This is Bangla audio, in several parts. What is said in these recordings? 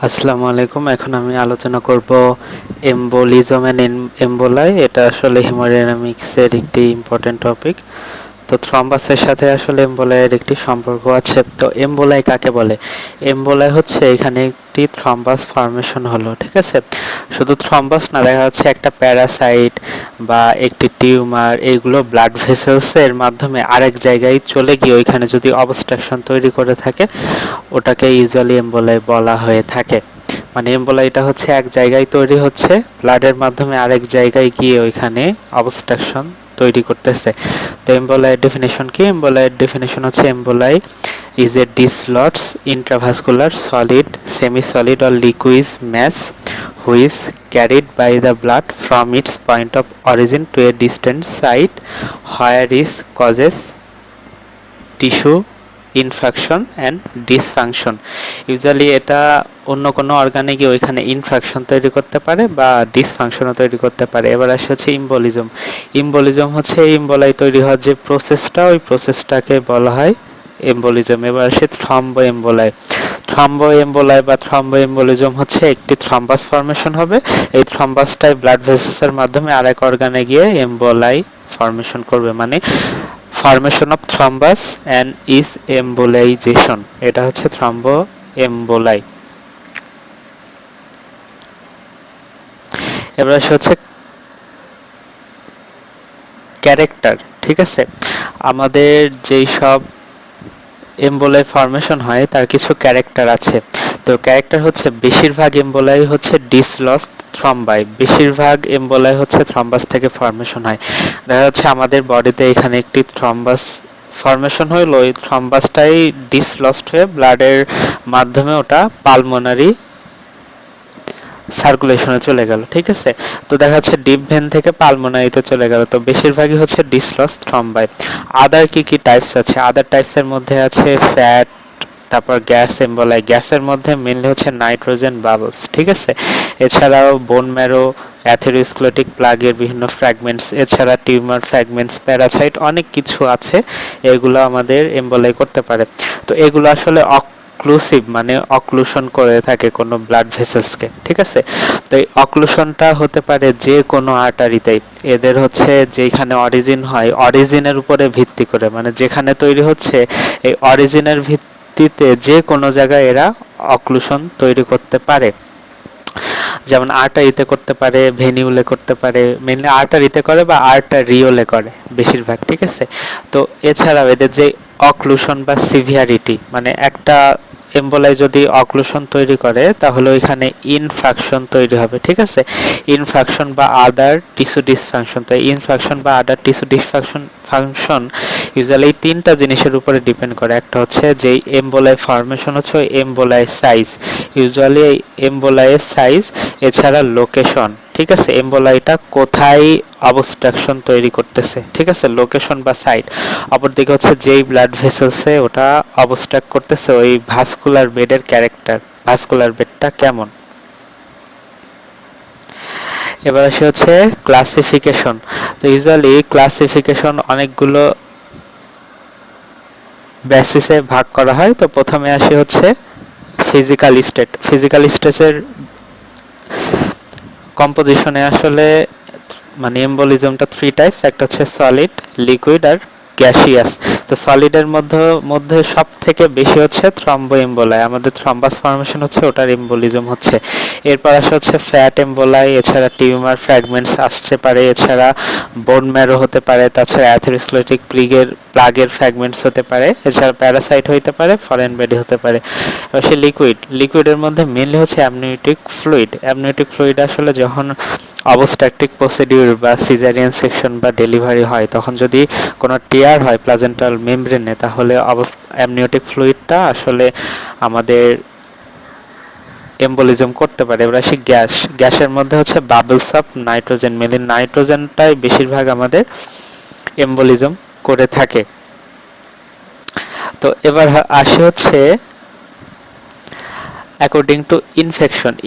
আসসালামু আলাইকুম। এখন আমি আলোচনা করব এম্বোলিজম এন্ড এম্বোলাই। এটা আসলে হেমোডাইনামিক্সের একটি ইম্পর্টেন্ট টপিক। তো থ্রম্বাসের সাথে আসলে এম্বোলাইয়ের একটি সম্পর্ক আছে। তো এম্বোলাই কাকে বলে? এম্বোলাই হচ্ছে এখানে একটি থ্রম্বাস ফর্মেশন হলো, ঠিক আছে? শুধু থ্রম্বাস না, দেখা যাচ্ছে একটা প্যারাসাইট বা একটি টিউমার, এইগুলো ব্লাড ভেসেলসের মাধ্যমে আরেক জায়গায় চলে গিয়ে ওইখানে যদি অবস্ট্রাকশন তৈরি করে থাকে, ওটাকে ইউজুয়ালি এম্বোলাই বলা হয়ে থাকে। মানে এম্বোলাইটা হচ্ছে এক জায়গায় তৈরি হচ্ছে, ব্লাডের মাধ্যমে আরেক জায়গায় গিয়ে ওইখানে অবস্ট্রাকশন তৈরি করতেছে। তো এম্বোলাইয়ের ডেফিনেশন কি? এম্বোলাইয়ের ডেফিনেশন হচ্ছে এম্বোলাই is a dislodged intravascular solid, semi-solid or liquid mass which carried by the blood from its point of origin to a distant site where it causes tissue infection and dysfunction. Usually এটা অন্য কোনো অর্গানে গিয়ে ওইখানে ইনফেকশন তৈরি করতে পারে বা ডিসফাংশনও তৈরি করতে পারে। এবার আসে হচ্ছে ইম্বোলিজম। ইম্বোলিজম হচ্ছে এম্বোলাই তৈরি হওয়ার যে প্রসেসটা, ওই প্রসেসটাকে বলা হয় এম্বোলিজম। এবার আসে থ্রম্বো এম্বোলাই। থ্রম্বো এম্বোলাই বা থ্রম্বো এম্বোলিজম হচ্ছে একটি থ্রম্বাস ফর্মেশন হবে। এই থ্রম্বাসটাই ব্লাড ভেসেলসের মাধ্যমে আরেক অর্গানে গিয়ে এম্বোলাই ফর্মেশন করবে। মানে formation of thrombus and is embolisation, এটা হচ্ছে থ্রম্বো এম্বোলাই। এবার হচ্ছে ক্যারেক্টার, ঠিক আছে? আমাদের যেই সব এম্বোলাই ফর্মেশন হয় তার কিছু ক্যারেক্টার আছে। তো ক্যারেক্টার হচ্ছে বেশিরভাগ এম্বোলাই হচ্ছে ডিসলস্ট থ্রম্বাই, বেশিরভাগ এম্বোলাই হচ্ছে থ্রম্বাস থেকে ফর্মেশন হয়। দেখা যাচ্ছে আমাদের বডিতে এখানে একটি থ্রম্বাস ফর্মেশন হইলো, ওই থ্রম্বাসটাই ডিসলস্ট হয়ে ব্লাডের মাধ্যমে ওটা পালমোনারি সার্কুলেশনে চলে গেল, ঠিক আছে? তো দেখা যাচ্ছে ডিপ ভেন থেকে পালমোনারিতে চলে গেল। তো বেশিরভাগই হচ্ছে ডিসলস থ্রম্বাই। আদার কি কি টাইপস আছে? আদার টাইপসের মধ্যে আছে ফ্যাট, তারপর গ্যাস এম্বোলাই। গ্যাসের মধ্যে মেনলি হচ্ছে নাইট্রোজেন বাবলস, ঠিক আছে? এছাড়াও বোন ম্যারো, অ্যাথেরোস্ক্লেরোটিক প্লাগের বিভিন্ন ফ্র্যাগমেন্টস, এছাড়া টিউমার ফ্র্যাগমেন্টস, প্যারাসাইট, অনেক কিছু আছে। এগুলো আমাদের এম্বোলাই করতে পারে। তো এগুলো আসলে অক্লুসিভ, মানে অক্লুশন করে থাকে কোনো ব্লাড ভেসেলসকে, ঠিক আছে? তো এই অক্লুশনটা হতে পারে যে কোনো আর্টারিতেই। এদের হচ্ছে যেখানে অরিজিন হয়, অরিজিনের উপরে ভিত্তি করে, মানে যেখানে তৈরি হচ্ছে এই অরিজিনের ভিত্তিতে যে কোনো জায়গায় এরা অক্লুশন তৈরি করতে পারে। যেমন আর্টারিতে করতে পারে, ভেনিউলে করতে পারে, মেনলি আর্টারিতে করে বা আর্টারিওলে করে বেশিরভাগ, ঠিক আছে? তো এছাড়াও এদের যে অক্লুশন বা সিভিয়ারিটি, মানে একটা এম্বোলাই যদি অক্লুশন তৈরি করে তাহলে ওইখানে ইনফ্রাকশন তৈরি হবে, ঠিক আছে? ইনফ্রাকশন বা আদার টিস্যু ডিসফাংশন। তো ইনফ্রাকশন বা আদার টিস্যু ডিসফাংশন ইউজুয়ালি এই তিনটা জিনিসের উপরে ডিপেন্ড করে। একটা হচ্ছে যেই এম্বোলাই ফর্মেশন হচ্ছে ওই এম্বোলাই সাইজ, ইউজুয়ালি এই এম্বোলাইয়ের সাইজ, এছাড়া লোকেশন, ঠিক আছে? এম্বোলাইটা কোথায় অবস্ট্রাকশন তৈরি করতেছে, ঠিক আছে? লোকেশন বা সাইট। অপরদিকে হচ্ছে যেই ব্লাড ভেসেলসে ওটা অবস্ট্রাক্ট করতেছে ওই ভাস্কুলার বেডের ক্যারেক্টার, ভাস্কুলার বেডটা কেমন। এবার আসে হচ্ছে ক্লাসিফিকেশন। তো ইউজুয়ালি ক্লাসিফিকেশন অনেকগুলো বেসিসে ভাগ করা হয়। তো প্রথমে আসে হচ্ছে ফিজিক্যাল স্টেট। ফিজিক্যাল স্টেটের কম্পোজিশনে আসলে মানে এম্বোলিজমটা থ্রি টাইপস। একটা হচ্ছে সলিড, লিকুইড আর গ্যাসিয়াস। তো সলিডের মধ্যে সব থেকে বেশি হচ্ছে থ্রম্বো এম্বোলাই, আমাদের থ্রম্বাস ফর্মেশন হচ্ছে ওটার এম্বোলিজম হচ্ছে। এরপর আসে হচ্ছে ফ্যাট এম্বোলাই, এছাড়া টিউমার ফ্র্যাগমেন্টস আসতে পারে, এছাড়া বোন ম্যারো হতে পারে, তাছাড়া অ্যাথেরোস্ক্লেরোটিক প্লাগের ফ্র্যাগমেন্টস হতে পারে, এছাড়া প্যারাসাইট হতে পারে, ফরেন বডি হতে পারে। এবার সে লিকুইডের মধ্যে মেনলি হচ্ছে অ্যামনিওটিক ফ্লুইড। অ্যামনিওটিক ফ্লুইড আসলে যখন অবস্ট্রাকটিক প্রসিডিউর বা সিজারিয়ান সেকশন বা ডেলিভারি হয় তখন যদি কোনো টিয়ার হয় প্লাজেন্টাল মেমব্রেনে, তাহলে অ্যামনিওটিক ফ্লুইডটা আসলে আমাদের এম্বোলিজম করতে পারে। এবার আসি গ্যাস। গ্যাসের মধ্যে হচ্ছে বাবলস অফ নাইট্রোজেন, মেনলি নাইট্রোজেনটাই বেশিরভাগ আমাদের এম্বোলিজম করে থাকে। তো এবার আসি হচ্ছে অ্যাকর্ডিং টু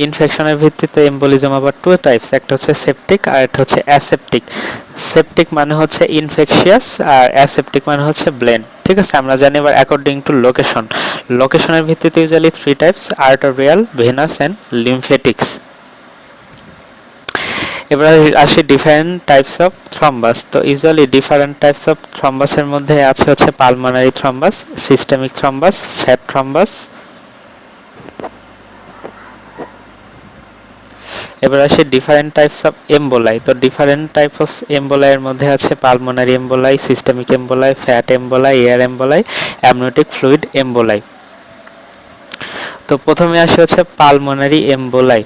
ইনফেকশনের ভিত্তিতে এম্বোলিজম আবার টু টাইপস, একটা হচ্ছে সেপটিক আর একটা হচ্ছে অ্যাসেপটিক। সেপটিক মানে হচ্ছে ইনফেকশিয়াস আর অ্যাসেপটিক মানে হচ্ছে ব্লেন্ড। ঠিক আছে, আমরা জানি এবার অ্যাকর্ডিং টু লোকেশনের ভিত্তিতে usually three types: arterial, venous and lymphatics. এবার আসি ডিফারেন্ট টাইপস অফ থ্রম্বাস। তো ইউজুয়ালি ডিফারেন্ট টাইপস অফ থ্রম্বাসের মধ্যে আছে হচ্ছে pulmonary thrombus, systemic thrombus, fat thrombus. এবার আসি ডিফারেন্ট টাইপস অফ এমবোলাই। তো ডিফারেন্ট টাইপ অফ এমবোলাইয়ের মধ্যে আছে pulmonary emboli, systemic emboli, fat emboli, air emboli, amniotic fluid emboli. তো প্রথমে আসে হচ্ছে পালমোনারি এমবোলাই।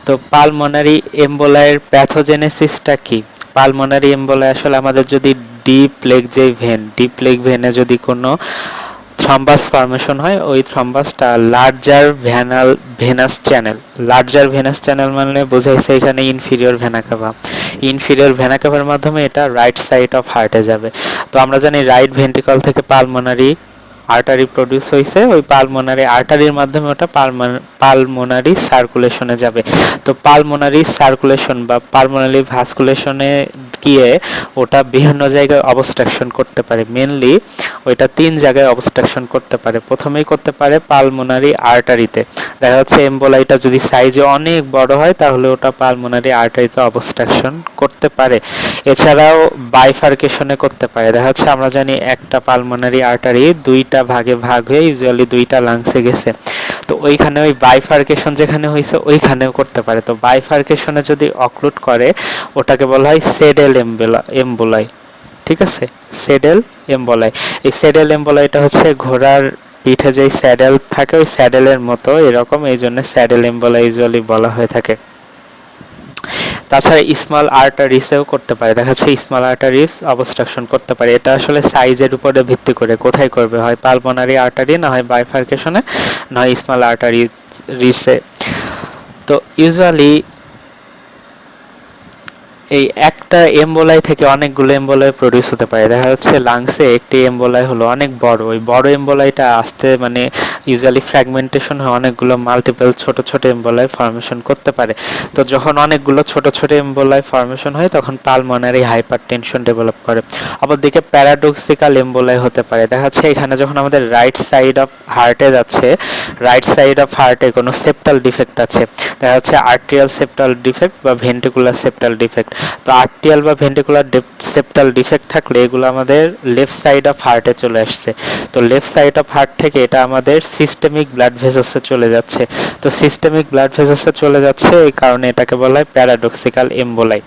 তো পালমোনারি এমবোলাইয়ের প্যাথোজেনেসিসটা কি? পালমোনারি এমবোলাই আসলে আমাদের যদি ডিপ লেগ ভেনে যদি কোনো থ্রম্বাস ফর্মেশন হয়, ওই থ্রম্বাসটা লার্জার ভেনাস চ্যানেল মানে বোঝাইছে এখানে ইনফিরিয়র ভেনা কাভার মাধ্যমে এটা রাইট সাইড অফ হার্টে যাবে। তো আমরা জানি রাইট ভেন্ট্রিকল থেকে পালমোনারি আর্টারি প্রডিউস হয়েছে, ওই পালমোনারি আর্টারির মাধ্যমে ওটা পালমোনারি সার্কুলেশনে যাবে। তো পালমোনারি সার্কুলেশন বা পালমোনারি ভাস্কুলেশনে গিয়ে ওটা বিভিন্ন জায়গায় অবস্ট্রাকশন করতে পারে। মেনলি ওইটা 3 জায়গায় অবস্ট্রাকশন করতে পারে। প্রথমেই করতে পারে পালমোনারি আর্টারিতে। দেখা যাচ্ছে এমবোলাইটা যদি সাইজে অনেক বড় হয় তাহলে ওটা পালমোনারি আর্টারিতে অবস্ট্রাকশন করতে পারে। এছাড়াও বাইফার্কেশনে করতে পারে। দেখা যাচ্ছে আমরা জানি একটা পালমোনারি আর্টারি 2টা ভাগে ভাগ হয়ে ইউজুয়ালি 2টা লাংসে গেছে। তো ওইখানে ওই বাইফার্কেশন যেখানে হয়েছে ওইখানেও করতে পারে। তো বাইফার্কেশনে যদি অক্লুড করে ওটাকে বলা হয় সেডেল এমবোলাই। ঠিক আছে, সেডেল এমবোলাই। এই সেডেল এমবোলাইটা হচ্ছে ঘোড়ার পিঠে যেই স্যাডেল থাকে ওই স্যাডেলের মতো এরকম, এই জন্য স্যাডেল এমবোলাই ইউজুয়ালি বলা হয়ে থাকে। তাছাড়া স্মল আর্টারিসেও করতে পারে। দেখা যাচ্ছে স্মল আর্টারিস অবস্ট্রাকশন করতে পারে। এটা আসলে সাইজের উপরে ভিত্তি করে কোথায় করবে, হয় পালমোনারি আর্টারি, না হয় বাইফার্কেশনে, না হয় স্মল আর্টারিসে। তো ইউজুয়ালি এই একটা এমবোলাই থেকে অনেকগুলো এমবোলাই প্রডিউস হতে পারে। দেখা যাচ্ছে লাংসে একটি এমবোলাই হলো অনেক বড়, ওই বড় এমবোলাইটা আসতে মানে ইউজুয়ালি ফ্র্যাগমেন্টেশন হয় অনেকগুলো মাল্টিপল ছোট ছোট এমবোলাই ফর্মেশন করতে পারে। তো যখন অনেকগুলো ছোট ছোট এমবোলাই ফর্মেশন হয় তখন পালমোনারি হাইপারটেনশন ডেভেলপ করে। অপরদিকে প্যারাডক্সিক্যাল এমবোলাই হতে পারে। দেখা যাচ্ছে এখানে যখন আমাদের রাইট সাইড অফ হার্টে যাচ্ছে, রাইট সাইড অফ হার্টে কোনো সেপ্টাল ডিফেক্ট আছে। দেখা যাচ্ছে আর্টেরিয়াল সেপ্টাল ডিফেক্ট বা ভেন্ট্রিকুলার সেপ্টাল ডিফেক্ট। তো আর্টেরিয়াল বা ভেন্ট্রিকুলার সেপ্টাল ডিফেক্ট থাকলে এগুলো আমাদের লেফট সাইড অফ হার্টে চলে আসছে। তো লেফট সাইড অফ হার্ট থেকে এটা আমাদের সিস্টেমিক ব্লাড ভেসেলসে চলে যাচ্ছে। তো সিস্টেমিক ব্লাড ভেসেলসে চলে যাচ্ছে এই কারণে এটাকে বলা হয় প্যারাডক্সিক্যাল এমবোলাই।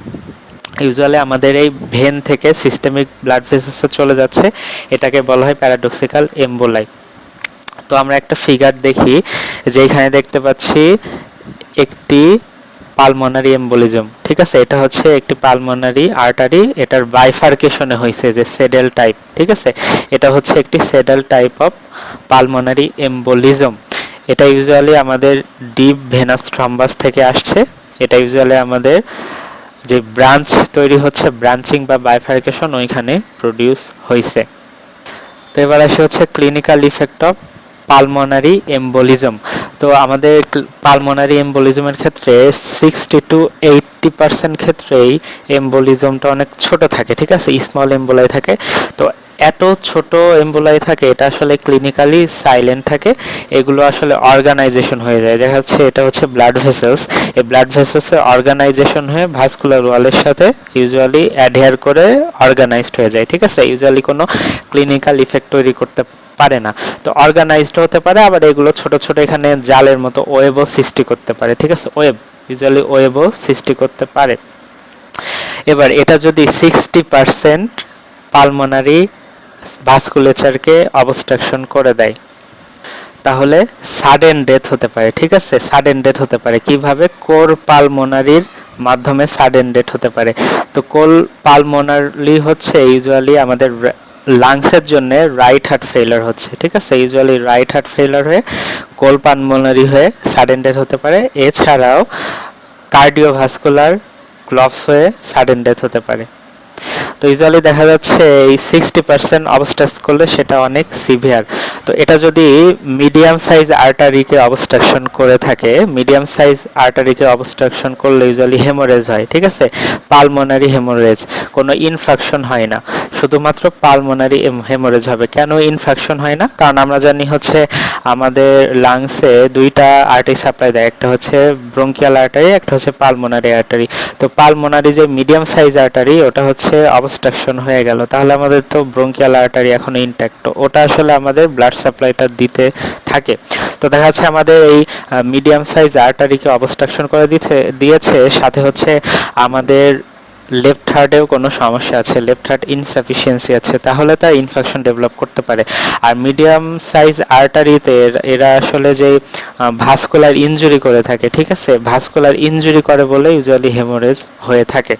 ইউজুয়ালি আমাদের এই ভেন থেকে সিস্টেমিক ব্লাড ভেসেলসে চলে যাচ্ছে, এটাকে বলা হয় প্যারাডক্সিক্যাল এমবোলাই। তো আমরা একটা ফিগার দেখি, যে এখানে দেখতে পাচ্ছি একটি পালমোনারি এমবোলিজম। ঠিক আছে, এটা হচ্ছে একটি পালমোনারি আর্টারি, এটার বাইফার্কেশনে হয়েছে যে সেডেল টাইপ। ঠিক আছে, এটা হচ্ছে একটি saddle type of pulmonary embolism. এটা ইউজুয়ালি আমাদের ডিপ ভেনাস থ্রম্বাস থেকে আসছে। এটা ইউজুয়ালি আমাদের যে ব্রাঞ্চ তৈরি হচ্ছে, ব্রাঞ্চিং বা বাইফার্কেশন, ওইখানে প্রডিউস হয়েছে। তো এবার আসে হচ্ছে clinical effect of pulmonary embolism. তো আমাদের পালমোনারি এমবোলিজমের ক্ষেত্রে 60 to 80% ক্ষেত্রেই এমবোলিজমটা অনেক ছোট থাকে। ঠিক আছে, স্মল এমবোলাই থাকে। তো এত ছোট এমবোলাই থাকে, এটা আসলে ক্লিনিক্যালি সাইলেন্ট থাকে, এগুলো আসলে অর্গানাইজেশন হয়ে যায়। দেখা যাচ্ছে এটা হচ্ছে ব্লাড ভেসেলস, এই ব্লাড ভেসেলসে অর্গানাইজেশন হয়ে ভাস্কুলার ওয়ালের সাথে ইউজুয়ালি অ্যাডহেয়ার করে অর্গানাইজড হয়ে যায়। ঠিক আছে, ইউজুয়ালি কোনো ক্লিনিক্যাল ইফেক্ট তৈরি করতে পারে না। তো অর্গানাইজড হতে পারে, আবার এগুলো ছোট ছোট এখানে জালের মতো ওয়েবও সৃষ্টি করতে পারে। ঠিক আছে, ইউজুয়ালি ওয়েবও সৃষ্টি করতে পারে। এবার এটা যদি 60% পালমোনারি ভাস্কুলেচারকে অবস্ট্রাকশন করে দেয় তাহলে সাডেন ডেথ হতে পারে। ঠিক আছে, সাডেন ডেথ হতে পারে কিভাবে? কোর পালমোনারির মাধ্যমে সাডেন ডেথ হতে পারে। তো কোর পালমোনারি হচ্ছে ইউজুয়ালি আমাদের লাংসের জন্য রাইট হার্ট ফেইলার হচ্ছে। ঠিক আছে, ইউজুয়ালি রাইট হার্ট ফেইলার হয়ে কোর পালমোনারি হয়ে সাডেন ডেথ হতে পারে। এছাড়াও কার্ডিওভাস্কুলার ক্লপস হয়ে সাডেন ডেথ হতে পারে। তো ইউজুয়ালি দেখা যাচ্ছে এই 60% অবস্ট্রাক্ট করলে সেটা অনেক সিভিয়ার। তো এটা যদি মিডিয়াম সাইজ আর্টারিকে অবস্ট্রাকশন করে থাকে, মিডিয়াম সাইজ আর্টারিকে অবস্ট্রাকশন করলে ইউজুয়ালি হেমোরেজ হয়, ঠিক আছে, পালমোনারি হেমোরেজ, কোনো ইনফেকশন হয় না, শুধুমাত্র পালমোনারি হেমোরেজ হবে। কেন ইনফেকশন হয় না? কারণ আমরা জানি হচ্ছে আমাদের লাংসে দুইটা আর্টারি সাপ্লাই দেয়, একটা হচ্ছে ব্রঙ্কিয়াল আর্টারি, একটা হচ্ছে পালমোনারি আর্টারি। তো পালমোনারি যে মিডিয়াম সাইজ আর্টারি ওটা হচ্ছে অবস্ট্রাকশন হয়ে গেল, তাহলে আমাদের তো ব্রঙ্কিয়াল আর্টারি এখনো ইনট্যাক্ট, ওটা আসলে আমাদের ব্লাড সাপ্লাইটা দিতে থাকে। তো দেখা যাচ্ছে আমাদের এই মিডিয়াম সাইজ আর্টারিকে অবস্ট্রাকশন করে দিয়েছে, সাথে হচ্ছে আমাদের লেফট হার্টেও কোনো সমস্যা আছে, লেফট হার্ট ইনসাফিসিয়েন্সি আছে, তাহলে তার ইনফেকশন ডেভেলপ করতে পারে। আর মিডিয়াম সাইজ আর্টারিতে এরা আসলে যে ভাস্কুলার ইনজুরি করে থাকে, ঠিক আছে, ভাস্কুলার ইনজুরি করে বলে ইউজুয়ালি হেমোরেজ হয়ে থাকে।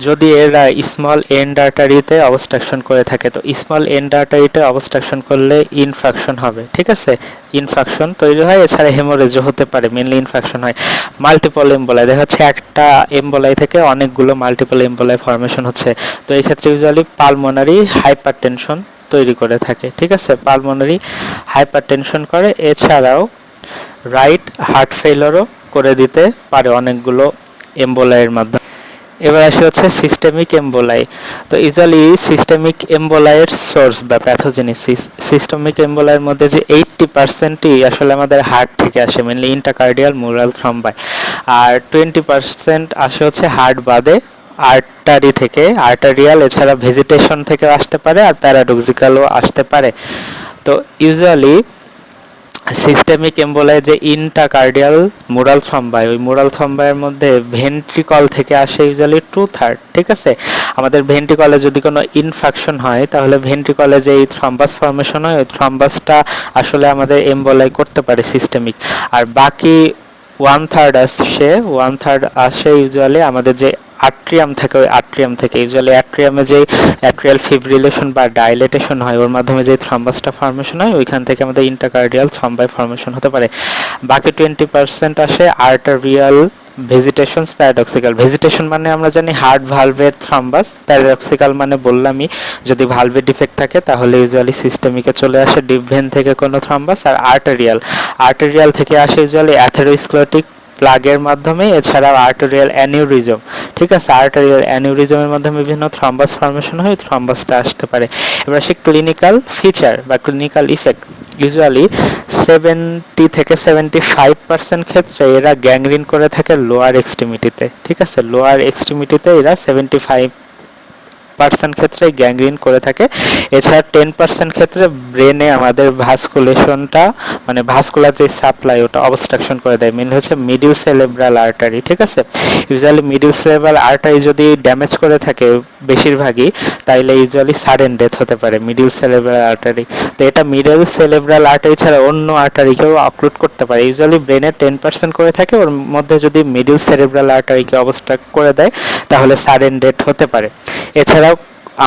যদি এরা স্মল এন্ড আর্টারিতে অবস্ট্রাকশন করে থাকে, তো স্মল এন্ড আর্টারিতে অবস্ট্রাকশন করলে ইনফেকশন হবে, ঠিক আছে, ইনফেকশন তৈরি হয়, এছাড়া হেমোরেজও হতে পারে, মেনলি ইনফেকশন হয়। মাল্টিপল এমবোলাই, দেখা যাচ্ছে একটা এমবোলাই থেকে অনেকগুলো মাল্টিপল এমবোলাই ফর্মেশন হচ্ছে, তো এই ক্ষেত্রে ইউজুয়ালি পালমোনারি হাইপারটেনশন তৈরি করে থাকে, ঠিক আছে, পালমোনারি হাইপারটেনশন করে, এছাড়াও রাইট হার্ট ফেইলারও করে দিতে পারে অনেকগুলো এমবোলাইয়ের মাধ্যমে। এবার আসে হচ্ছে সিস্টেমিক এমবোলাই। তো ইউজুয়ালি সিস্টেমিক এমবোলাইয়ের সোর্স বা প্যাথোজেনেসিস, সিস্টেমিক এমবোলাইয়ের মধ্যে যে 80%ই আসলে আমাদের হার্ট থেকে আসে, মেনলি ইন্টাকার্ডিয়াল মুরাল থ্রম্বাই, আর 20% আসে হচ্ছে হার্ট বাদে আর্টারি থেকে, আর্টারিয়াল, এছাড়া ভেজিটেশন থেকে আসতে পারে, আর প্যারাডক্সিক্যালও আসতে পারে। তো ইউজুয়ালি সিস্টেমিক এমবোলাই যে ইন্টাকার্ডিয়াল মুরাল থ্রম্বাই, ওই মুরাল থ্রম্বাইয়ের মধ্যে ভেন্ট্রিকল থেকে আসে ইউজুয়ালি 2/3, ঠিক আছে। আমাদের ভেন্ট্রিকলে যদি কোনো ইনফেকশন হয়, তাহলে ভেন্ট্রিকলে যে থ্রম্বাস ফর্মেশন হয়, ওই থ্রম্বাসটা আসলে আমাদের এমবোলাই করতে পারে সিস্টেমিক। আর বাকি 1/3 আসে ইউজুয়ালি আমাদের যে আট্রিয়াম থাকে, ওই আট্রিয়াম থেকে, ইউজুয়ালি অ্যাট্রিয়ামে যে অ্যাট্রিয়াল ফিব্রিলেশন বা ডাইলেটেশন হয়, ওর মাধ্যমে যে থ্রম্বাসটা ফর্মেশন হয়, ওইখান থেকে আমাদের ইন্টাকার্ডিয়াল থ্রম্বাই ফর্মেশন হতে পারে। বাকি 20% আসে আর্টারিয়াল ভেজিটেশন, প্যারাডক্সিক্যাল। ভেজিটেশন মানে আমরা জানি হার্ট ভালভের থ্রম্বাস, প্যারাডক্সিক্যাল মানে বললামই যদি ভালভের ডিফেক্ট থাকে তাহলে ইউজুয়ালি সিস্টেমিকে চলে আসে ডিপ ভেন থেকে কোনো থ্রম্বাস। আর আর্টারিয়াল থেকে আসে ইউজুয়ালি অ্যাথেরোস্ক্লেরোটিক প্লাগের মাধ্যমে, এছাড়াও আর্টারিয়াল অ্যানিউরিজম, ঠিক আছে, আর্টারিয়াল অ্যানিউরিজমের মাধ্যমে বিভিন্ন থ্রম্বাস ফর্মেশন হয়, থ্রম্বাসটা আসতে পারে। এবার আসে ক্লিনিক্যাল ফিচার বা ক্লিনিক্যাল ইফেক্ট। ইউজুয়ালি 70 থেকে 75% ক্ষেত্রে এরা গ্যাংগ্রিন করে থাকে লোয়ার এক্সট্রিমিটিতে, ঠিক আছে, লোয়ার এক্সট্রিমিটিতে এরা 75% ক্ষেত্রে গ্যাংগ্রিন করে থাকে। এছাড়া 10% ক্ষেত্রে ব্রেনে আমাদের ভাস্কুলেশনটা, মানে ভাস্কুলার যে সাপ্লাই, ওটা অবস্ট্রাকশন করে দেয়, মেনলি হচ্ছে মিডিল সেরেব্রাল আর্টারি, ঠিক আছে। ইউজুয়ালি মিডিল সেরেব্রাল আর্টারি যদি ড্যামেজ করে থাকে বেশিরভাগই, তাইলে ইউজুয়ালি সাডেন ডেথ হতে পারে মিডিল সেরেব্রাল আর্টারি। তো এটা মিডিল সেরেব্রাল আর্টারি ছাড়া অন্য আর্টারিকেও অক্লুড করতে পারে। ইউজুয়ালি ব্রেনে 10% করে থাকে, ওর মধ্যে যদি মিডিল সেরেব্রাল আর্টারিকে অবস্ট্রাক্ট করে দেয় তাহলে সাডেন ডেথ হতে পারে। এছাড়াও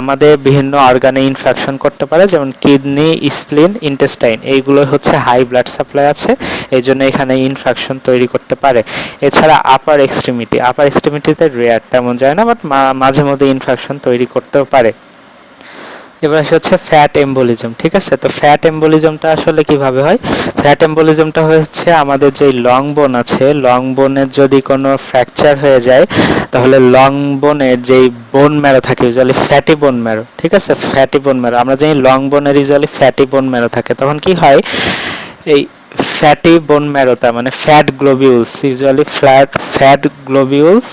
আমাদের বিভিন্ন অর্গানে ইনফেকশন করতে পারে, যেমন কিডনি, স্প্লিন, ইন্টেস্টাইন, এইগুলো হচ্ছে হাই ব্লাড সাপ্লাই আছে, এই জন্য এখানে ইনফেকশন তৈরি করতে পারে। এছাড়া আপার এক্সট্রিমিটিতে রেয়ার, তেমন যায় না, বাট মাঝে মধ্যে ইনফেকশন তৈরি করতেও পারে। এবার আসে হচ্ছে ফ্যাট এম্বোলিজম, ঠিক আছে। তো ফ্যাট এম্বোলিজমটা আসলে কিভাবে হয়? ফ্যাট এম্বোলিজমটা হচ্ছে আমাদের যে লং বোন আছে, লং বোনের যদি কোনো ফ্র্যাকচার হয়ে যায়, তাহলে লং বোনের যেই বোন ম্যারো থাকে, ইউজুয়ালি ফ্যাটি বোন ম্যারো, ঠিক আছে, ফ্যাটি বোন ম্যারো, আমরা জানি লং বোনের ইউজুয়ালি ফ্যাটি বোন ম্যারো থাকে, তখন কি হয়, এই ফ্যাটি বোন ম্যারোটা মানে fat globules, usually fat globules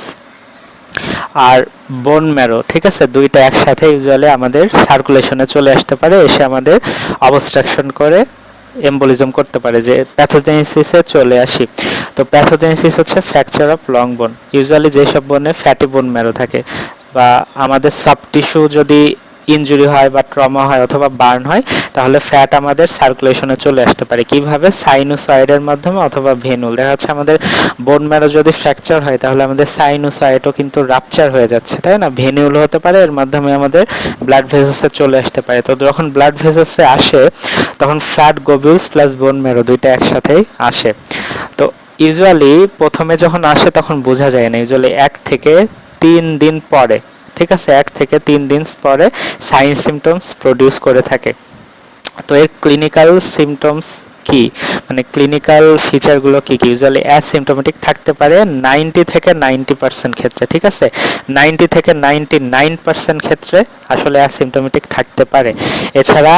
আর বোন ম্যারো, ঠিক আছে, দুইটা একসাথে ইউজুয়ালি আমাদের সার্কুলেশনে চলে আসতে পারে, এসে আমাদের অবস্ট্রাকশন করে এম্বোলিজম করতে পারে, যে প্যাথোজেনেসিসে চলে আসি। তো প্যাথোজেনেসিস হচ্ছে ফ্র্যাকচার অফ লং বোন, ইউজুয়ালি যেসব বোনে ফ্যাটি বোন ম্যারো থাকে, বা আমাদের সফট টিস্যু যদি ইনজুরি হয় বা ট্রমা হয় অথবা বার্ন হয়, তাহলে ফ্যাট আমাদের সার্কুলেশনে চলে আসতে পারে। কিভাবে? সাইনোসয়েডের মাধ্যমে অথবা ভেনুল। দেখা যাচ্ছে আমাদের বোন ম্যারো যদি ফ্র্যাকচার হয়, তাহলে আমাদের সাইনোসয়েডও কিন্তু রাপচার হয়ে যাচ্ছে, তাই না, ভেনিউল হতে পারে, এর মাধ্যমে আমাদের ব্লাড ভেসেলসে চলে আসতে পারে। তো যখন ব্লাড ভেসেলসে আসে তখন fat globules plus bone marrow দুইটা একসাথেই আসে। তো ইউজুয়ালি প্রথমে যখন আসে তখন বোঝা যায় না, ইউজুয়ালি 1 থেকে 3 দিন পরে, ঠিক আছে, 1 থেকে 3 দিন পরে সাইন সিমটমস প্রডিউস করে থাকে। তো এর ক্লিনিক্যাল সিমটমস কি, মানে ক্লিনিক্যাল ফিচারগুলো কি কি? ইউজুয়ালি অ্যাসিমটোমেটিক থাকতে পারে 90 থেকে 90% ক্ষেত্রে, ঠিক আছে, 90 থেকে 99% ক্ষেত্রে আসলে অ্যাসিমটোমেটিক থাকতে পারে। এছাড়া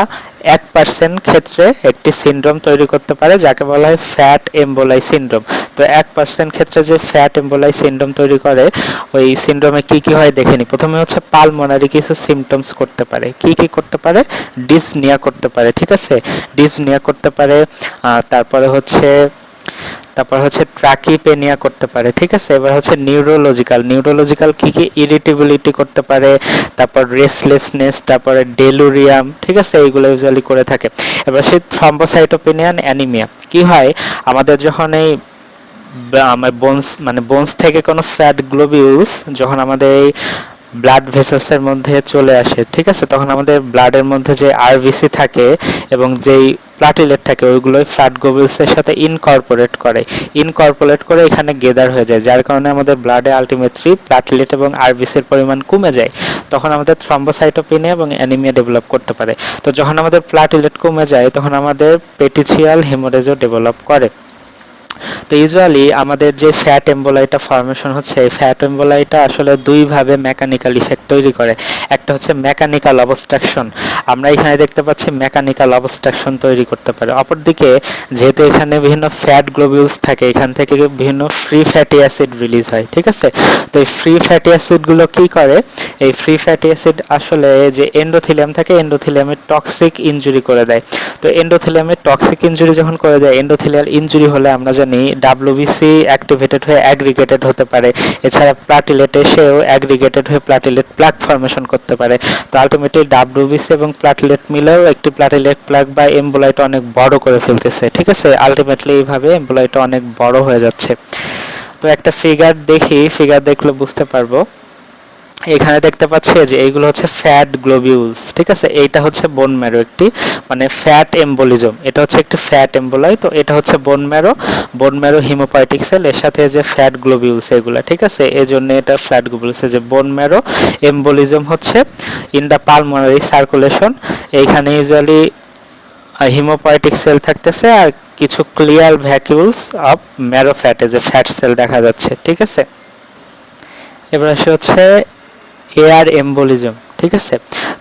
1% ক্ষেত্রে একটি সিনড্রোম তৈরি করতে পারে যাকে বলা হয় ফ্যাট এম্বোলাই সিনড্রোম। তো 1% ক্ষেত্রে যে ফ্যাট এম্বোলাই সিনড্রোম তৈরি করে, ওই সিনড্রোমে কি কি হয় দেখে নি। প্রথমে হচ্ছে পালমোনারি কিছু সিমটমস করতে পারে। কি কি করতে পারে? ডিসনিয়া করতে পারে, ঠিক আছে, ডিসনিয়া করতে পারে। তারপর হচ্ছে ট্রাকিপেনিয়া করতে পারে, ঠিক আছে। এবার হচ্ছে নিউরোলজিক্যাল কি কি? ইরিটেবিলিটি করতে পারে, তারপর রেস্টলেসনেস, তারপরে ডেলুরিয়াম, ঠিক আছে, এইগুলো ইউজুয়ালি করে থাকে। এবার সেই থ্রম্বোসাইটোপেনিয়া অ্যানিমিয়া কি হয় আমাদের যখন এই আমার বোনস থেকে কোনো ফ্যাট গ্লোবিউলস যখন আমাদের এই ব্লাড ভেসেলসের মধ্যে চলে আসে, ঠিক আছে, তখন আমাদের ব্লাডের মধ্যে যে আরবিসি থাকে এবং যেই প্লাটিলেট থাকে ওইগুলো ফ্যাট গ্লোবিউলসের সাথে ইনকর্পোরেট করে এখানে গেদার হয়ে যায়, যার কারণে আমাদের ব্লাডে আলটিমেটলি প্লাটিলেট এবং আরবিসির পরিমাণ কমে যায়। তখন আমাদের থ্রম্বোসাইটোপেনিয়া এবং অ্যানিমিয়া ডেভেলপ করতে পারে। তো যখন আমাদের প্লাটিলেট কমে যায় তখন আমাদের পেটিসিয়াল হেমোরেজও ডেভেলপ করে। তো ইউজুয়ালি আমাদের যে ফ্যাট এম্বোলাইটা ফর্মেশন হচ্ছে, এই ফ্যাট এম্বোলাইটা আসলে দুইভাবে মেকানিক্যাল ইফেক্ট তৈরি করে। একটা হচ্ছে মেকানিক্যাল অবস্ট্রাকশন, আমরা এখানে দেখতে পাচ্ছি মেকানিক্যাল অবস্ট্রাকশন তৈরি করতে পারে। অপরদিকে যেহেতু এখানে বিভিন্ন ফ্যাট গ্লোবিউলস থাকে, এখান থেকে বিভিন্ন ফ্রি ফ্যাটি অ্যাসিড রিলিজ হয়, ঠিক আছে। তো এই ফ্রি ফ্যাটি অ্যাসিডগুলো কি করে? এই ফ্রি ফ্যাটি অ্যাসিড আসলে যে এন্ডোথিলিয়াম থাকে এন্ডোথিলিয়ামের টক্সিক ইনজুরি করে দেয়। তো এন্ডোথিলিয়ামের টক্সিক ইনজুরি যখন করে দেয়, এন্ডোথিলিয়াল ইনজুরি হলে আমরা জানি ডাব্লিউবিসি অ্যাক্টিভেটেড হয়ে অ্যাগ্রিগেটেড হতে পারে। এছাড়া প্লাটিলেট এসেও অ্যাগ্রিগেটেড হয়ে প্লাটিলেট প্লাক ফর্মেশন করতে পারে। তো আলটিমেটলি ডাব্লিউবিসি এবং প্লাটিলেট মিলেও একটি প্লাটিলেট প্লাক বা এম্বোলাইটা অনেক বড় করে ফেলতেছে, ঠিক আছে। আলটিমেটলি এইভাবে এম্বোলাইটা অনেক বড় হয়ে যাচ্ছে। তো একটা ফিগার দেখলে বুঝতে পারবো। এখানে দেখতে পাচ্ছি যে এইগুলো হচ্ছে ফ্যাট গ্লোবিউলস, ঠিক আছে। এইটা হচ্ছে বোন ম্যারো, একটি মানে ফ্যাট এম্বোলিজম, এটা হচ্ছে একটি ফ্যাট এম্বোলাই। তো এটা হচ্ছে বোন ম্যারো হিমোপয়েটিক সেল, এর সাথে যে ফ্যাট গ্লোবিউলস এগুলো, ঠিক আছে, এই জন্য এটা ফ্যাট গ্লোবিউলস। যে বোন ম্যারো এম্বোলিজম হচ্ছে ইন দ্য পালমোনারি সার্কুলেশন, এইখানে ইউজুয়ালি হিমোপয়েটিক সেল থাকতেছে আর কিছু ক্লিয়ার ভ্যাকিউলস অফ ম্যারো ফ্যাটে যে ফ্যাট সেল দেখা যাচ্ছে, ঠিক আছে। এবার আসে হচ্ছে এয়ার এম্বোলিজম, ঠিক আছে।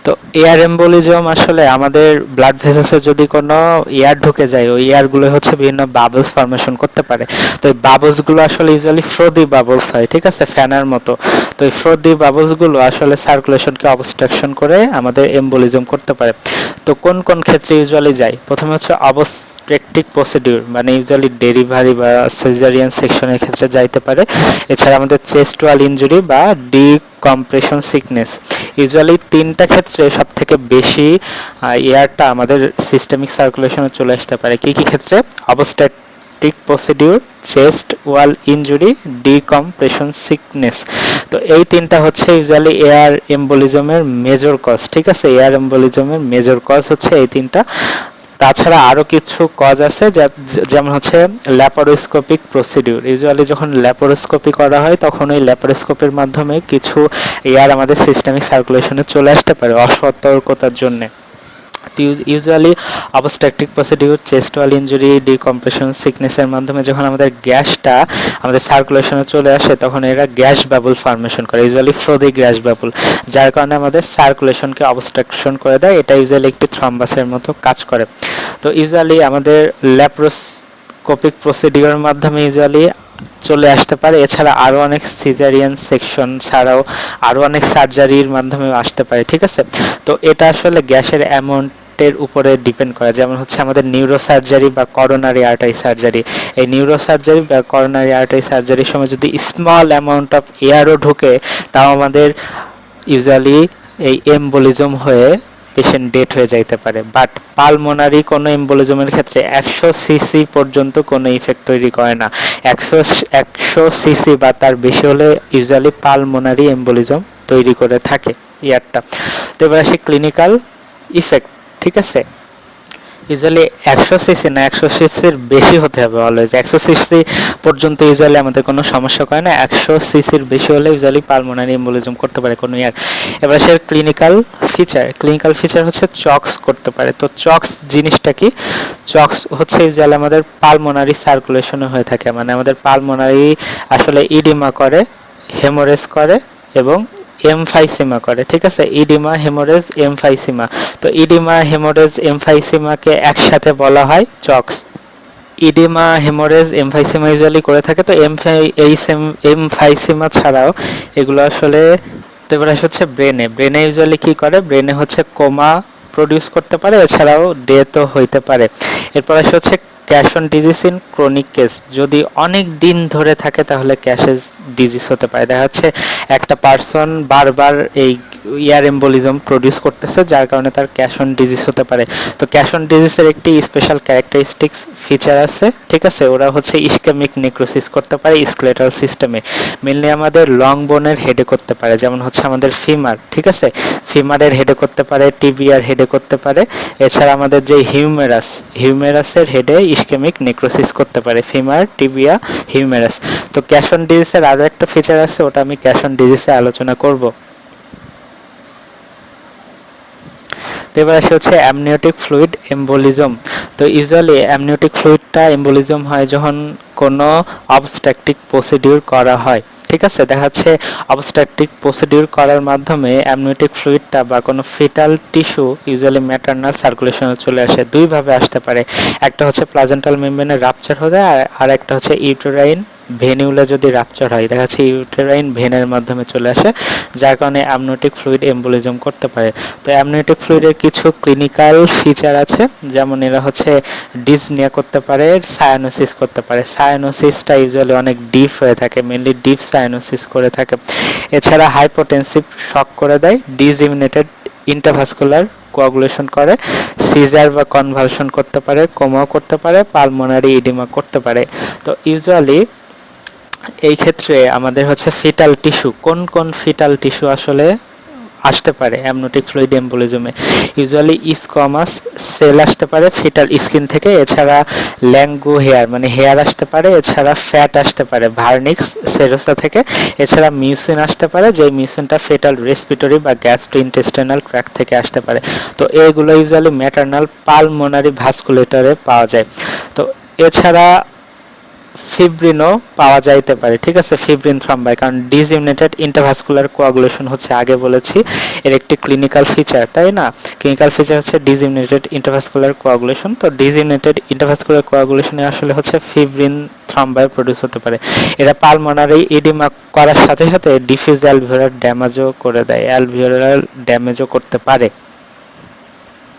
তো এয়ার এম্বোলিজম আসলে আমাদের ব্লাড ভেসেলসে যদি কোনো এয়ার ঢুকে যায়, ওই এয়ারগুলো হচ্ছে বিভিন্ন বাবলস ফর্মেশন করতে পারে। তো এই বাবলসগুলো আসলে ইউজুয়ালি ফ্রোদি বাবলস হয়, ঠিক আছে, ফ্যানের মতো। তো এই ফ্রোদি বাবলসগুলো আসলে সার্কুলেশনকে অবস্ট্রাকশন করে আমাদের এম্বোলিজম করতে পারে। তো কোন কোন ক্ষেত্রে ইউজুয়ালি যায়? প্রথমে হচ্ছে অবস্ট্রাকটিভ প্রসিডিউর, মানে ইউজুয়ালি ডেলিভারি বা সিজারিয়ান সেকশনের ক্ষেত্রে যাইতে পারে। এছাড়া আমাদের চেস্ট ওয়াল ইনজুরি বা ডিকম্প্রেশন সিকনেস, ইউজুয়ালি তিনটা ক্ষেত্রে সব থেকে বেশি এয়ারটা আমাদের সিস্টেমিক সার্কুলেশনে চলে আসতে পারে। কি কি ক্ষেত্রে? অবস্ট্রাকটিভ প্রসিডিউর, চেস্ট ওয়াল ইনজুরি, ডিকম্প্রেশন সিকনেস। তো এই তিনটা হচ্ছে ইউজুয়ালি এয়ার এম্বোলিজমের মেজর কজ, ঠিক আছে। এয়ার এম্বোলিজমের মেজর কজ হচ্ছে এই তিনটা। তাছাড়া আরও কিছু কজ আছে, যেমন হচ্ছে ল্যাপারোস্কোপিক প্রসিডিউর। ইউজুয়ালি যখন ল্যাপারোস্কোপি করা হয় তখন ওই ল্যাপারোস্কোপির মাধ্যমে কিছু এয়ার আমাদের সিস্টেমিক সার্কুলেশনে চলে আসতে পারে অসতর্কতার জন্যে। ইউজুয়ালি অবস্ট্রাকটিভ প্রসিডিউর, চেস্ট ওয়াল ইনজুরি, ডিকম্প্রেশন সিকনেসের মাধ্যমে যখন আমাদের গ্যাসটা আমাদের সার্কুলেশনে চলে আসে তখন এরা গ্যাস বাবল ফর্মেশন করে, ইউজুয়ালি ফ্রোদি গ্যাস বাবল, যার কারণে আমাদের সার্কুলেশনকে অবস্ট্রাকশন করে দেয়। এটা ইউজুয়ালি একটি থ্রম্বাসের মতো কাজ করে। তো ইউজুয়ালি আমাদের ল্যাপারোস্কোপিক প্রসিডিউরের মাধ্যমে ইউজুয়ালি চলে আসতে পারে। এছাড়া আরও অনেক সিজারিয়ান সেকশন ছাড়াও আরও অনেক সার্জারির মাধ্যমে আসতে পারে, ঠিক আছে। তো এটা আসলে গ্যাসের অ্যামাউন্টের উপরে ডিপেন্ড করে। যেমন হচ্ছে আমাদের নিউরো সার্জারি বা করোনারি আর্টারি সার্জারি, এই নিউরো সার্জারি বা করোনারি আর্টারি সার্জারির সময় যদি স্মল অ্যামাউন্ট অফ এয়ারও ঢুকে তাও আমাদের ইউজুয়ালি এই এম্বোলিজম হয়ে পেশেন্ট ডেথ হয়ে যাইতে পারে। বাট পালমোনারি কোনো এম্বোলিজমের ক্ষেত্রে 100 সিসি পর্যন্ত কোনো ইফেক্ট তৈরি করে না। 100 সিসি বা তার বেশি হলে ইউজুয়ালি পালমোনারি এম্বোলিজম তৈরি করে থাকে এয়ারটা। তো এবার আসি ক্লিনিক্যাল ইফেক্ট, ঠিক আছে। ইউজুয়ালি 100 সিসি না, 100 সিসির বেশি হতে হবে অলওয়েজ। 100 সিসি পর্যন্ত ইউজুয়ালি আমাদের কোনো সমস্যা করে না, 100 সিসির বেশি হলে ইউজুয়ালি পালমোনারি এম্বোলিজম করতে পারে কোনো ইয়ার। এবার সে ক্লিনিক্যাল ফিচার হচ্ছে চক্স করতে পারে। তো চক্স জিনিসটা কি? চক্স হচ্ছে ইউজুয়ালি আমাদের পালমোনারি সার্কুলেশনে হয়ে থাকে, মানে আমাদের পালমোনারি আসলে ইডিমা করে, হেমোরেজ করে এবং এমফাইসিমা করে, ঠিক আছে? Oedema, haemorrhage, emphysema. তো ইডিমা, হেমোরেজ, এমফাইসিমাকে একসাথে বলা হয় চক্স। ইডিমা, হেমোরেজ, এমফাইসিমা ইউজুয়ালি করে থাকে। তো এমফাইসিমা ছাড়াও এগুলো আসলে, তো এবার হচ্ছে ব্রেনে ইউজুয়ালি কি করে? ব্রেনে হচ্ছে কোমা প্রডিউস করতে পারে, এছাড়াও ডেথও হইতে পারে। এরপর হচ্ছে ক্যাশন ডিজিজ ইন ক্রনিক কেস। যদি অনেক দিন ধরে থাকে তাহলে ক্যাশেস ডিজিজ হতে পারে। দেখা যাচ্ছে একটা পার্সন বারবার এই ইয়ার এম্বোলিজম প্রডিউস করতেছে, যার কারণে তার ক্যাশন ডিজিজ হতে পারে। তো ক্যাশন ডিজিজের একটি স্পেশাল ক্যারেক্টারিস্টিক্স ফিচার আছে, ঠিক আছে? ওরা হচ্ছে ইসকেমিক নেক্রোসিস করতে পারে স্কেলেটাল সিস্টেমে। মেনলি আমাদের লং বোনের হেডে করতে পারে, যেমন হচ্ছে আমাদের ফিমার, ঠিক আছে? ফিমারের হেডে করতে পারে, টিবিয়ার হেডে করতে পারে। এছাড়া আমাদের যে হিউমেরাসের হেডে ইসকেমিক নেক্রোসিস করতে পারে, ফিমার, টিবিয়া, হিউমেরাস। তো ক্যাশন ডিজিজের আরও একটা ফিচার আছে, ওটা আমি ক্যাশন ডিজিজে আলোচনা করব। তো এবার আসে হচ্ছে অ্যামনিওটিক ফ্লুইড এম্বোলিজম। তো ইউজুয়ালি অ্যামনিওটিক ফ্লুইডটা এম্বোলিজম হয় যখন কোনো অবস্ট্রাকটিভ প্রসিডিউর করা হয়, ঠিক আছে? দেখা যাচ্ছে অবস্ট্রাকটিভ প্রসিডিউর করার মাধ্যমে অ্যামনিওটিক ফ্লুইডটা বা কোনো ফিটাল টিস্যু ইউজুয়ালি ম্যাটারনাল সার্কুলেশনে চলে আসে। দুইভাবে আসতে পারে, একটা হচ্ছে প্লাজেন্টাল মেমব্রেনের রাপচার হলে, আর একটা হচ্ছে ইউটেরাইন ভেনিউলে যদি রাপচার হয়, দেখা যাচ্ছে ইউটেরাইন ভেনের মাধ্যমে চলে আসে, যার কারণে অ্যামনিওটিক ফ্লুইড এম্বোলিজম করতে পারে। তো অ্যামনিওটিক ফ্লুইডের কিছু ক্লিনিক্যাল ফিচার আছে, যেমন এরা হচ্ছে ডিসনিয়া করতে পারে, সায়ানোসিস করতে পারে। সায়ানোসিসটা ইউজুয়ালি অনেক ডিপ হয়ে থাকে, মেনলি ডিপ সায়ানোসিস করে থাকে। এছাড়া হাইপোটেনসিভ শক করে দেয়, ডিসইমিনেটেড ইন্টারভাস্কুলার কোয়াগুলেশন করে, সিজার বা কনভালশন করতে পারে, কোমাও করতে পারে, পালমোনারি ইডিমা করতে পারে। তো ইউজুয়ালি এই ক্ষেত্রে আমাদের হচ্ছে ফিটাল টিস্যু, কোন কোন ফিটাল টিস্যু আসলে আসতে পারে অ্যামনিওটিক ফ্লুইড এম্বোলিজমে? ইউজুয়ালি স্কোয়ামাস সেল আসতে পারে ফিটাল স্কিন থেকে, এছাড়া ল্যাঙ্গু হেয়ার মানে হেয়ার আসতে পারে, এছাড়া ফ্যাট আসতে পারে ভার্নিক্স সেরোসা থেকে, এছাড়া মিউসিন আসতে পারে, যে মিউসিনটা ফিটাল রেসপিরেটরি বা গ্যাস্ট্রো ইন্টেস্টাইনাল ট্র্যাক্ট থেকে আসতে পারে। তো এইগুলো ইউজুয়ালি ম্যাটারনাল পালমোনারি ভাস্কুলেটরে পাওয়া যায়। তো এছাড়া ফিব্রিনও পাওয়া যাইতে পারে, ঠিক আছে? ফিব্রিন থ্রম্বাই, কারণ ডিসইমিনেটেড ইন্টারভাস্কুলার কোয়াগুলেশন হচ্ছে, আগে বলেছি, এর একটি ক্লিনিক্যাল ফিচার, তাই না? ক্লিনিক্যাল ফিচার হচ্ছে ডিসইমিনেটেড ইন্টারভাস্কুলার কোয়াগুলেশন। তো ডিসইমিনেটেড ইন্টারভাস্কুলার কোয়াগুলেশনে আসলে হচ্ছে ফিব্রিন থ্রম্বাই প্রডিউস হতে পারে। এরা পালমোনারি এডিমা করার সাথে সাথে ডিফিউজ অ্যালভিওলার ড্যামেজও করে দেয়, অ্যালভিওলার ড্যামেজও করতে পারে।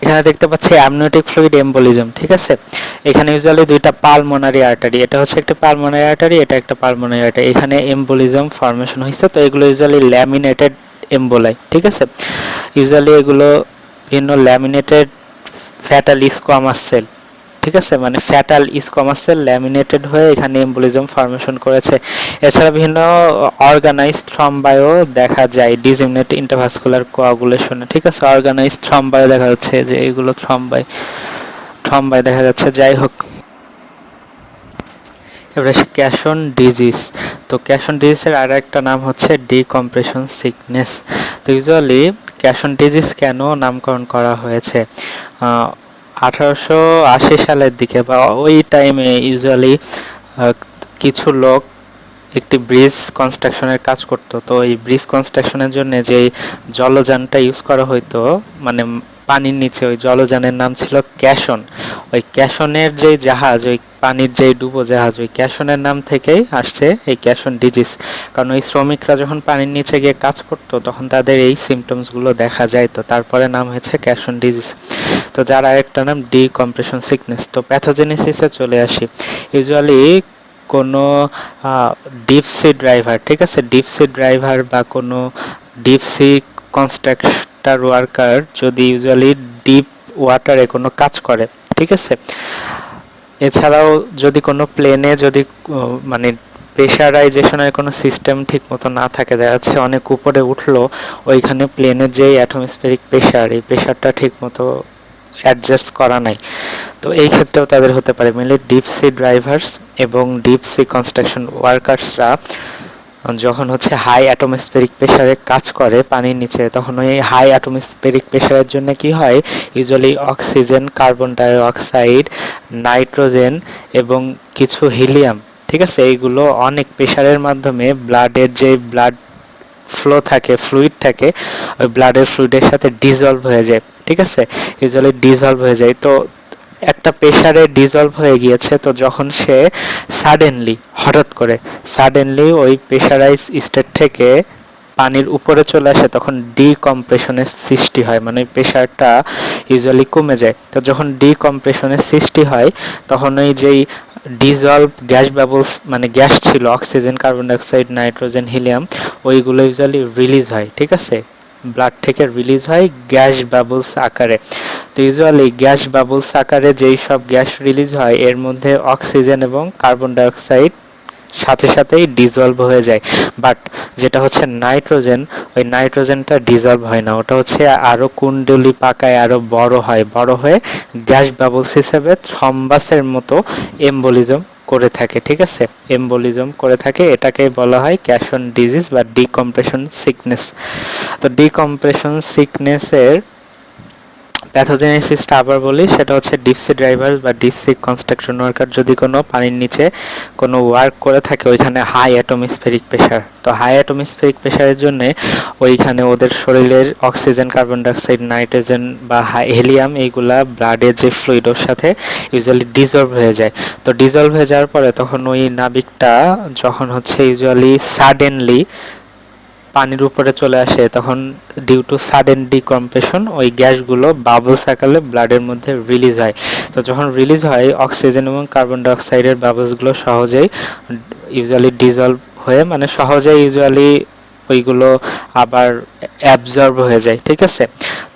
এখানে দেখতে পাচ্ছি অ্যামনিওটিক ফ্লুইড এম্বোলিজম, ঠিক আছে? এখানে ইউজুয়ালি দুইটা পালমোনারি আর্টারি, এটা হচ্ছে একটা পালমোনারি আর্টারি, এটা একটা পালমোনারি আর্টারি, এখানে এম্বোলিজম ফর্মেশন হয়েছে। তো এগুলো ইউজুয়ালি ল্যামিনেটেড এম্বোলাই, ঠিক আছে? ইউজুয়ালি এগুলো বিভিন্ন ল্যামিনেটেড ফ্যাটাল স্কোয়ামাস সেল, ঠিক আছে? মানে ফ্যাটাল স্কোয়ামাস সেল ল্যামিনেটেড হয়ে এখানে এম্বোলিজম ফর্মেশন করেছে। এছাড়া বিভিন্ন অর্গানাইজড থ্রম্বাইও দেখা যায় ডিসইমিনেট ইন্টারভাস্কুলার কোয়াগুলেশনে, ঠিক আছে? অর্গানাইজড থ্রম্বাইও দেখা যাচ্ছে, যে এগুলো থ্রম্বাই দেখা যাচ্ছে। যাই হোক, এবার আসে ক্যাশন ডিজিজ। তো ক্যাশন ডিজিজের আর একটা নাম হচ্ছে ডিকম্প্রেশন সিকনেস। তো ইউজুয়ালি ক্যাশন ডিজিজ কেন নামকরণ করা হয়েছে? 1880 সালের দিকে বা ওই টাইমে ইউজুয়ালি কিছু লোক একটি ব্রিজ কনস্ট্রাকশনের কাজ করত। তো এই ব্রিজ কনস্ট্রাকশনের জন্য যেই জলযানটা ইউজ করা হইতো, মানে পানির নিচে, ওই জলযানের নাম ছিল ক্যাশন। ওই ক্যাশনের যে জাহাজ, ওই পানির যেই ডুবো জাহাজ, ওই ক্যাশনের নাম থেকেই আসছে এই ক্যাশন ডিজিজ। কারণ ওই শ্রমিকরা যখন পানির নিচে গিয়ে কাজ করতো তখন তাদের এই সিমটমসগুলো দেখা যায়, তো তারপরে নাম হয়েছে ক্যাশন ডিজিজ। তো যার আরেকটা নাম ডিকম্প্রেশন সিকনেস। তো প্যাথোজেনেসিসে চলে আসি। ইউজুয়ালি কোনো ডিপসি ড্রাইভার, ঠিক আছে? ডিপসি ড্রাইভার বা কোনো ডিপসি কনস্ট্রাক্টর ওয়ার্কার যদি ইউজুয়ালি ডিপ ওয়াটারে কোনো কাজ করে, ঠিক আছে? এছাড়াও যদি কোনো প্লেনে যদি মানে প্রেশারাইজেশনের কোনো সিস্টেম ঠিক মতো না থাকে, দেখা যাচ্ছে অনেক উপরে উঠলো, ওইখানে প্লেনের যে অ্যাটমসফেরিক প্রেশার, এই প্রেশারটা ঠিক মতো অ্যাডজাস্ট করা নাই। তো এই ক্ষেত্রেও তাদের হতে পারে। মেনলি ডিপ সি ড্রাইভার্স এবং ডিপ সি কনস্ট্রাকশন ওয়ার্কার্সরা যখন হচ্ছে হাই অ্যাটমসফেরিক প্রেসারে কাজ করে পানির নিচে, তখন ওই হাই অ্যাটমসফেরিক প্রেসারের জন্য কি হয়, usually oxygen, carbon die oxide, nitrogen এবং কিছু হিলিয়াম, ঠিক আছে, এইগুলো অনেক প্রেসারের মাধ্যমে ব্লাডের যে ব্লাড ফ্লো থাকে, ফ্লুইড থাকে, ওই ব্লাডের ফ্লুইডের সাথে ডিজলভ হয়ে যায়, ঠিক আছে, ইউজুয়ালি ডিজলভ হয়ে যায়। তো একটা প্রেসারে ডিজলভ হয়ে গিয়েছে, তো যখন সে সাডেনলি ওই প্রেসারাইজ স্টেট থেকে পানির উপরে চলে আসে, তখন ডিকম্প্রেশনের সৃষ্টি হয়, মানে প্রেসারটা ইউজুয়ালি কমে যায়। তো যখন ডিকম্প্রেশনের সৃষ্টি হয়, তখন ওই যেই ডিজলভ গ্যাস বাবলস, মানে গ্যাস ছিল oxygen, carbon dioxide, nitrogen, helium, ওইগুলো ইউজুয়ালি রিলিজ হয়, ঠিক আছে, ব্লাড থেকে রিলিজ হয় গ্যাস বাবলস আকারে। তো ইউজুয়ালি গ্যাস বাবলস আকারে যেই সব গ্যাস রিলিজ হয়, এর মধ্যে অক্সিজেন এবং কার্বন ডাইঅক্সাইড সাথে সাথেই ডিজলভ হয়ে যায়। বাট যেটা হচ্ছে নাইট্রোজেন, ওই নাইট্রোজেনটা ডিজলভ হয় না, ওটা হচ্ছে আরও কুণ্ডলী পাকায় আরও বড় হয়ে গ্যাস বাবলস হিসেবে থ্রম্বাসের মতো এম্বোলিজম করে থাকে, ঠিক আছে, এম্বোলিজম করে থাকে। এটাকে বলা হয় ক্যাশন ডিজিজ বা ডিকম্প্রেশন সিকনেস। তো ডিকম্প্রেশন সিকনেসের প্যাথোজেনেসিসটা আবার বলি, সেটা হচ্ছে ডিপসি ড্রাইভার বা ডিপসি কনস্ট্রাকশন ওয়ার্কার যদি কোনো পানির নিচে কোনো ওয়ার্ক করে থাকে, ওইখানে হাই অ্যাটমসফেরিক প্রেশার, তো হাই অ্যাটমসফেরিক প্রেশারের জন্য ওইখানে ওদের শরীরের অক্সিজেন, কার্বন ডাইঅক্সাইড, নাইট্রোজেন বা হিলিয়াম, এইগুলা ব্লাডের যে ফ্লুইড ওর সাথে ইউজুয়ালি ডিজলভ হয়ে যায়। তো ডিজলভ হয়ে যাওয়ার পরে তখন ওই নাবিকটা যখন হচ্ছে ইউজুয়ালি সাডেনলি পানির উপরে চলে আসে, তখন ডিউ টু সাডেন ডিকম্প্রেশন ওই গ্যাসগুলো বাবলস আকারে ব্লাডের মধ্যে রিলিজ হয়। তো যখন রিলিজ হয়, অক্সিজেন এবং কার্বন ডাইঅক্সাইডের বাবলসগুলো সহজেই ইউজুয়ালি ডিজলভ হয়ে, মানে সহজেই ইউজুয়ালি ওইগুলো আবার অ্যাবজর্ব হয়ে যায়, ঠিক আছে।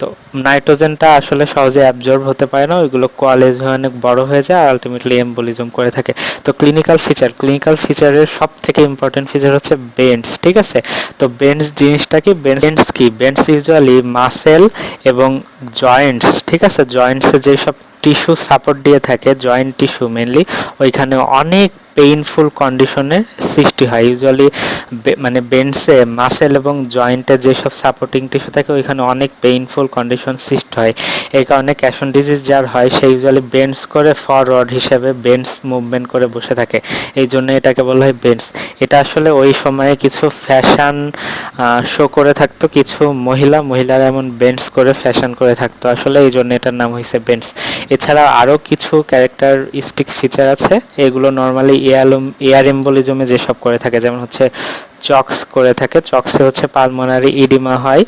তো নাইট্রোজেনটা আসলে সহজে অ্যাবজর্ব হতে পারে না, ওইগুলো কোয়ালেজ হয়ে অনেক বড় হয়ে যায়, আলটিমেটলি এম্বোলিজম করে থাকে। তো ক্লিনিক্যাল ফিচারের সব থেকে ইম্পর্টেন্ট ফিচার হচ্ছে বেন্ডস, ঠিক আছে। তো বেন্ডস জিনিসটা কি, বেন্ডস ইউজুয়ালি মাসেল এবং জয়েন্টস, ঠিক আছে, জয়েন্টসে যেসব টিস্যু সাপোর্ট দিয়ে থাকে, জয়েন্ট টিস্যু মেনলি, ওইখানে অনেক পেইনফুল কন্ডিশনের সৃষ্টি হয়। ইউজুয়ালি মানে বেন্ডসে মাসেল এবং জয়েন্টে যেসব সাপোর্টিং টিস্যু থাকে, ওইখানে অনেক পেইনফুল কন্ডিশন সৃষ্টি হয়। এই কারণে ক্যাশন ডিজিজ যার হয়, সে ইউজুয়ালি বেন্ডস করে ফরওয়ার্ড হিসেবে বেন্ডস মুভমেন্ট করে বসে থাকে, এই জন্য এটাকে বলা হয় বেন্ডস। এটা আসলে ওই সময়ে কিছু ফ্যাশন শো করে থাকতো, কিছু মহিলারা এমন বেন্ডস করে ফ্যাশন করে থাকতো, আসলে এই জন্য এটার নাম হয়েছে বেন্ডস। এছাড়া আরও কিছু ক্যারেক্টারিস্টিক ফিচার আছে, এগুলো নর্মালি এয়ার এম্বোলিজমে যেসব করে থাকে, যেমন হচ্ছে চক্স করে থাকে, চক্সে হচ্ছে পালমোনারি ইডিমা হয়,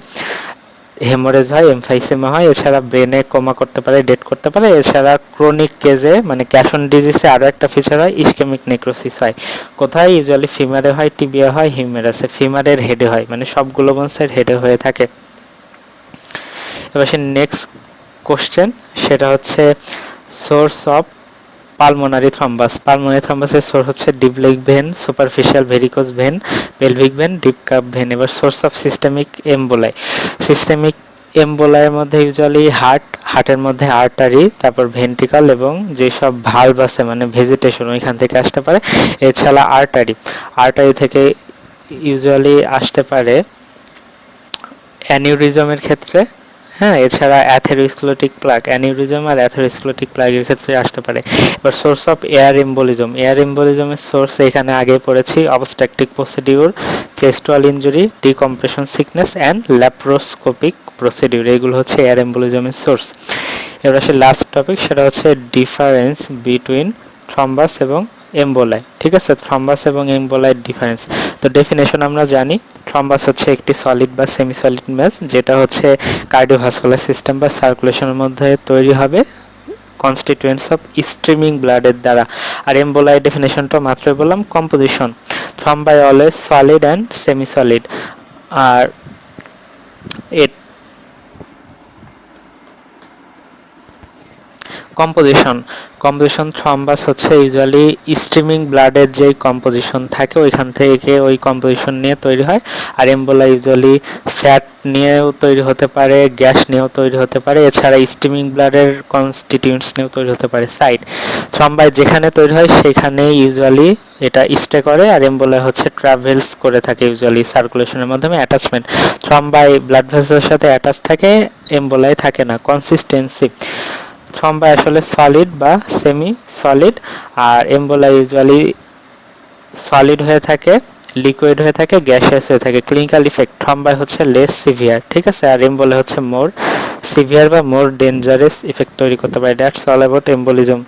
হেমোরেজ হয়, এমফাইসেমা হয়, এছাড়া ব্রেনে কোমা করতে পারে, ডেড করতে পারে। এছাড়া ক্রনিক কেজে মানে ক্যাশন ডিজিজে আরও একটা ফিচার হয়, ইসকেমিক নেক্রোসিস হয়। কোথায়, ইউজুয়ালি ফিমারে হয়, টিবিয়া হয়, হিউমেরাসে, ফিমারের হেডে হয়, মানে সবগুলো বোনসের হেডে হয়ে থাকে। এবার সে নেক্সট কোশ্চেন, সেটা হচ্ছে সোর্স অফ পালমোনারি থ্রম্বাসের সোর্স হচ্ছে deep leg vein, superficial varicose vein, pelvic vein, deep cup vein. এবার সোর্স অফ সিস্টেমিক এমবোলাইয়ের মধ্যে ইউজুয়ালি হার্টের মধ্যে আর্টারি, তারপর ভেন্ট্রিকল এবং যেসব ভালভ আছে মানে ভেজিটেশন, ওইখান থেকে আসতে পারে। এছাড়া আর্টারি থেকে ইউজুয়ালি আসতে পারে অ্যানিউরিজমের ক্ষেত্রে, হ্যাঁ, এছাড়া অ্যাথেরোস্ক্লেরোটিক প্লাগ, অ্যানিউরিজম আর অ্যাথেরোস্ক্লেরোটিক প্লাগের ক্ষেত্রে আসতে পারে। এবার সোর্স অফ এয়ার এম্বোলিজমের সোর্স এখানে আগে পড়েছি, obstructive procedure, chest wall injury, decompression sickness and laparoscopic procedure, এগুলো হচ্ছে এয়ার এম্বোলিজমের সোর্স। এবার আসে লাস্ট টপিক, সেটা হচ্ছে ডিফারেন্স বিটুইন থ্রম্বাস এবং এমবোলাই, ঠিক আছে, থ্রম্বাস এবং এমবোলাইয়ের ডিফারেন্স। তো ডেফিনেশন আমরা জানি, থ্রম্বাস হচ্ছে একটি সলিড বা সেমি সলিড ম্যাস, যেটা হচ্ছে কার্ডিওভাস্কুলার সিস্টেম বা সার্কুলেশনের মধ্যে তৈরি হবে কনস্টিটিউয়েন্টস অফ স্ট্রিমিং ব্লাডের দ্বারা। আর এমবোলাই ডেফিনেশনটা মাত্রই বললাম, composition, thrombi always solid and semi solid. আর কম্পোজিশন থ্রম্বাস হচ্ছে ইউজুয়ালি স্ট্রিমিং ব্লাডের যে কম্পোজিশন থাকে ওইখান থেকে ওই কম্পোজিশন নিয়ে তৈরি হয়। আর এম্বোলা ইউজুয়ালি ফ্যাট নিয়েও তৈরি হতে পারে, গ্যাস নিয়েও তৈরি হতে পারে, এছাড়া স্ট্রিমিং ব্লাডের কনস্টিটিউয়েন্টস নিয়েও তৈরি হতে পারে। সাইট থ্রম্বাই যেখানে তৈরি হয় সেখানে ইউজুয়ালি এটা স্টে করে, আর এম্বোলা হচ্ছে ট্রাভেলস করে থাকে ইউজুয়ালি সার্কুলেশনের মাধ্যমে। অ্যাটাচমেন্ট থ্রম্বাই ব্লাড ভেসেলের সাথে অ্যাটাচ থাকে, এম্বোলায় থাকে না। কনসিস্টেন্সি থ্রম্বাই আসলে সলিড বা সেমি সলিড, আর এম্বোলা ইউজুয়ালি সলিড হয়ে থাকে, লিকুইড হয়ে থাকে, গ্যাসিয়াস হয়ে থাকে। ক্লিনিক্যাল ইফেক্ট থ্রম্বাই হচ্ছে লেস সিভিয়ার, ঠিক আছে, আর এম্বোলা হচ্ছে মোর সিভিয়ার বা মোর ডেঞ্জারাস ইফেক্ট তৈরি করতে পারে। That's all about embolism.